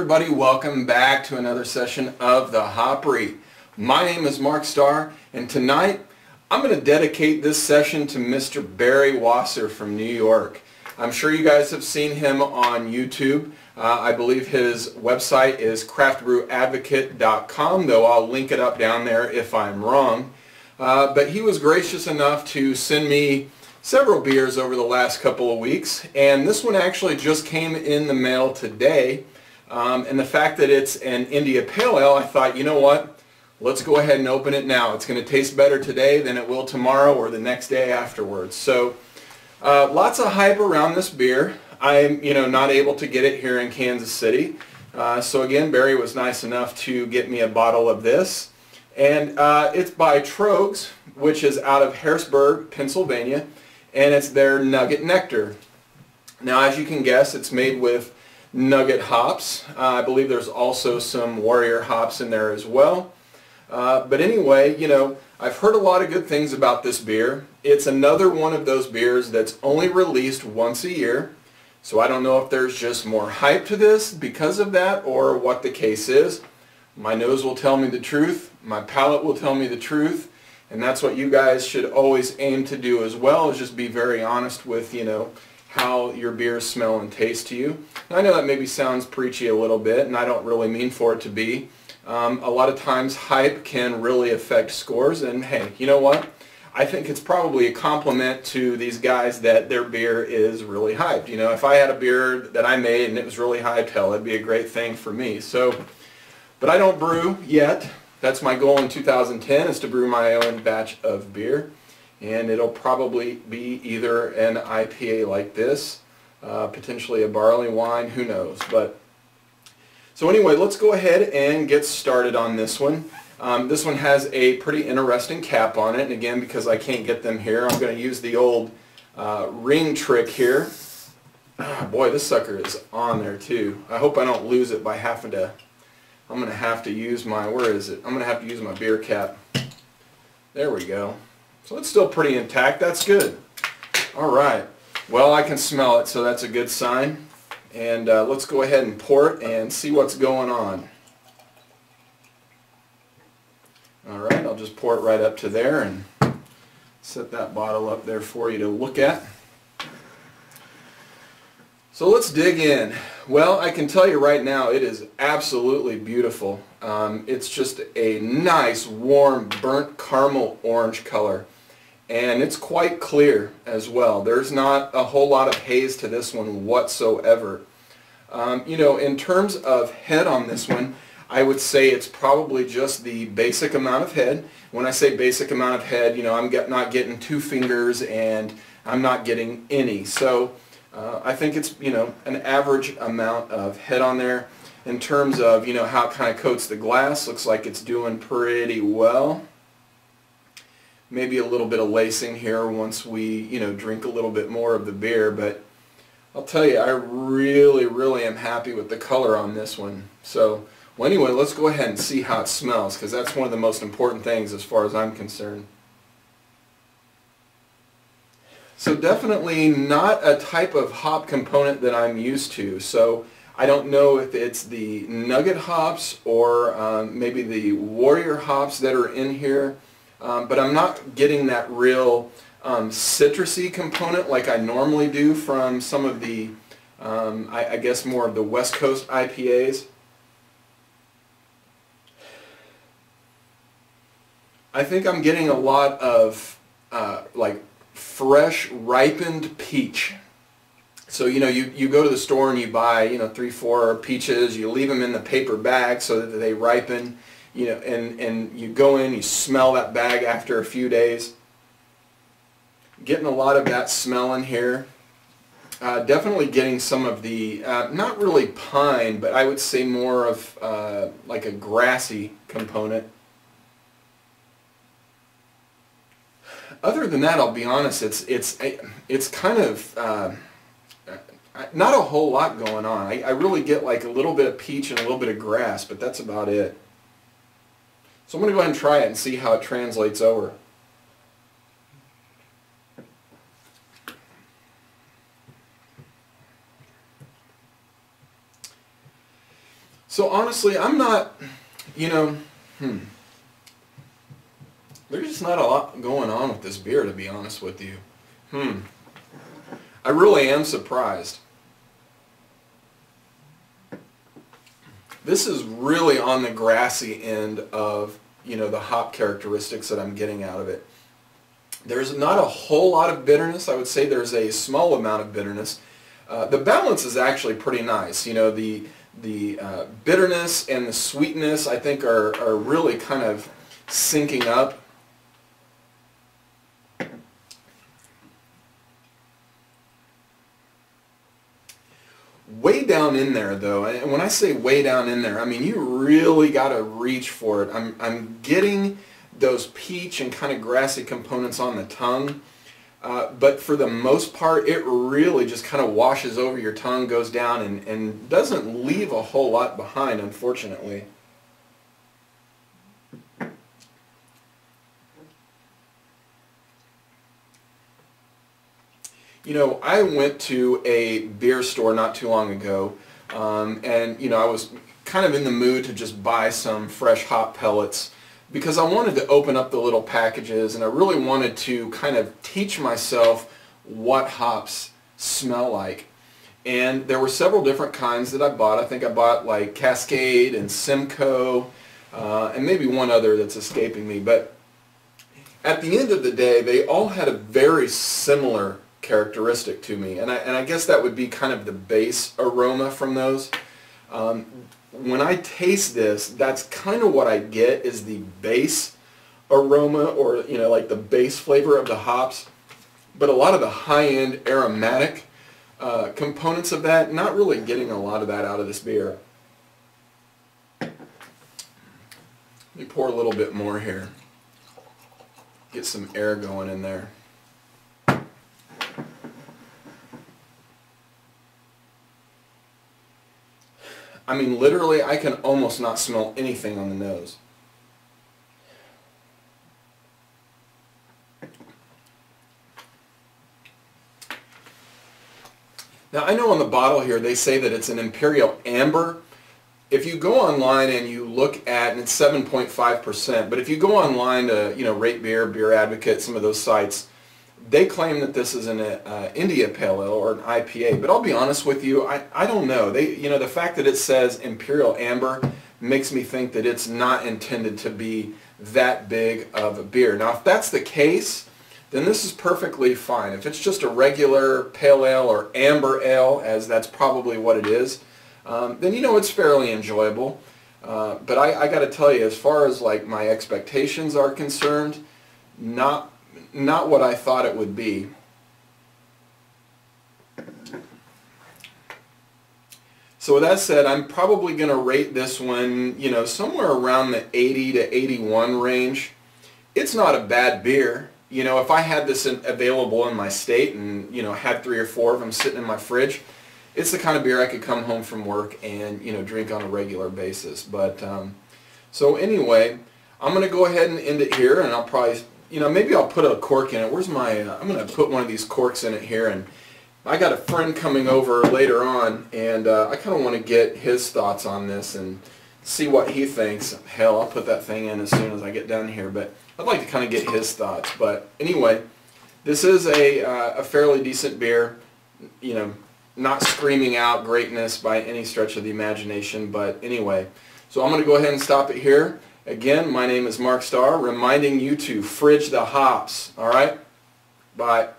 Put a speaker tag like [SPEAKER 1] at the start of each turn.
[SPEAKER 1] everybody, welcome back to another session of the Hopry. My name is Mark Starr, and tonight I'm going to dedicate this session to Mr. Barry Wasser from New York. I'm sure you guys have seen him on YouTube. I believe his website is craftbrewadvocate.com, though I'll link it up down there if I'm wrong. But he was gracious enough to send me several beers over the last couple of weeks, and this one actually just came in the mail today. And the fact that it's an India Pale Ale, I thought, you know what, let's go ahead and open it now. It's going to taste better today than it will tomorrow or the next day afterwards. So lots of hype around this beer. I'm not able to get it here in Kansas City. So again, Barry was nice enough to get me a bottle of this. And it's by Tröegs, which is out of Harrisburg, Pennsylvania. And it's their Nugget Nectar. Now, as you can guess, it's made with Nugget hops. I believe there's also some Warrior hops in there as well. But anyway, I've heard a lot of good things about this beer. It's another one of those beers that's only released once a year. So I don't know if there's just more hype to this because of that or what the case is. My nose will tell me the truth. My palate will tell me the truth. And that's what you guys should always aim to do as well, is just be very honest with, how your beers smell and taste to you. I know that maybe sounds preachy a little bit, and I don't really mean for it to be. A lot of times hype can really affect scores, and hey, you know what? I think it's probably a compliment to these guys that their beer is really hyped. If I had a beer that I made and it was really hyped, hell, it'd be a great thing for me. So, but I don't brew yet. That's my goal in 2010, is to brew my own batch of beer. And it'll probably be either an IPA like this, potentially a barley wine, who knows. But so anyway, let's go ahead and get started on this one. This one has a pretty interesting cap on it, and again, because I can't get them here, I'm going to use the old ring trick here. Boy, this sucker is on there too. I hope I don't lose it by having to. I'm going to have to use my, where is it? I'm going to have to use my beer cap. There we go. So it's still pretty intact. That's good. All right. Well, I can smell it, so that's a good sign. And let's go ahead and pour it and see what's going on. All right, I'll just pour it right up to there and set that bottle up there for you to look at. So let's dig in. Well, I can tell you right now, it is absolutely beautiful. It's just a nice, warm, burnt caramel orange color. And it's quite clear as well. There's not a whole lot of haze to this one whatsoever. In terms of head on this one, I would say it's probably just the basic amount of head. When I say basic amount of head, I'm not getting 2 fingers and I'm not getting any. So I think it's, an average amount of head on there. In terms of, how it kind of coats the glass, looks like it's doing pretty well. Maybe a little bit of lacing here once we, drink a little bit more of the beer, but I'll tell you, I really, really am happy with the color on this one. So, well, anyway, let's go ahead and see how it smells, because that's one of the most important things as far as I'm concerned. So definitely not a type of hop component that I'm used to. So I don't know if it's the Nugget hops or maybe the Warrior hops that are in here. But I'm not getting that real citrusy component like I normally do from some of the, I guess more of the West Coast IPAs. I think I'm getting a lot of like fresh ripened peach. So you go to the store and you buy 3-4 peaches, you leave them in the paper bag so that they ripen. And you go in, you smell that bag after a few days. Getting a lot of that smell in here. Definitely getting some of the, not really pine, but I would say more of like a grassy component. Other than that, I'll be honest, it's kind of not a whole lot going on. I really get like a little bit of peach and a little bit of grass, but that's about it. So I'm going to go ahead and try it and see how it translates over. So honestly, I'm not, you know, there's just not a lot going on with this beer, to be honest with you. I really am surprised. This is really on the grassy end of, you know, the hop characteristics that I'm getting out of it. There's not a whole lot of bitterness. I would say there's a small amount of bitterness. The balance is actually pretty nice. You know, the bitterness and the sweetness, I think, are really kind of syncing up. Way down in there, though, and when I say way down in there, I mean you really got to reach for it. I'm getting those peach and kind of grassy components on the tongue, but for the most part, it really just kind of washes over your tongue, goes down, and doesn't leave a whole lot behind, unfortunately. You know, I went to a beer store not too long ago, and, you know, I was kind of in the mood to just buy some fresh hop pellets because I wanted to open up the little packages, and I really wanted to kind of teach myself what hops smell like. And there were several different kinds that I bought. I think I bought like Cascade and Simcoe, and maybe one other that's escaping me. But at the end of the day, they all had a very similar characteristic to me, and I guess that would be kind of the base aroma from those. When I taste this, that's kind of what I get, is the base aroma, or, you know, like the base flavor of the hops. But a lot of the high-end aromatic components of that, not really getting a lot of that out of this beer. Let me pour a little bit more here. Get some air going in there. I mean, literally, I can almost not smell anything on the nose. Now, I know on the bottle here they say that it's an Imperial Amber. If you go online and you look at, and it's 7.5%, but if you go online to, you know, Rate Beer, Beer Advocate, some of those sites, they claim that this is an India Pale Ale or an IPA, but I'll be honest with you, I don't know. You know, the fact that it says Imperial Amber makes me think that it's not intended to be that big of a beer. Now, if that's the case, then this is perfectly fine. If it's just a regular Pale Ale or Amber Ale, as that's probably what it is, then, you know, it's fairly enjoyable. But I got to tell you, as far as like my expectations are concerned, not what I thought it would be. So with that said, I'm probably going to rate this one, you know, somewhere around the 80 to 81 range. It's not a bad beer. You know, if I had this available in my state and, you know, had 3 or 4 of them sitting in my fridge, it's the kind of beer I could come home from work and, you know, drink on a regular basis. But, so anyway, I'm going to go ahead and end it here, and I'll probably, you know, maybe I'll put a cork in it. Where's my, I'm going to put one of these corks in it here, and I got a friend coming over later on, and I kind of want to get his thoughts on this and see what he thinks. Hell, I'll put that thing in as soon as I get done here, but I'd like to kind of get his thoughts. But anyway, this is a fairly decent beer, you know, not screaming out greatness by any stretch of the imagination, but anyway. So I'm going to go ahead and stop it here. Again, my name is Mark Starr, reminding you to fridge the hops. All right? Bye.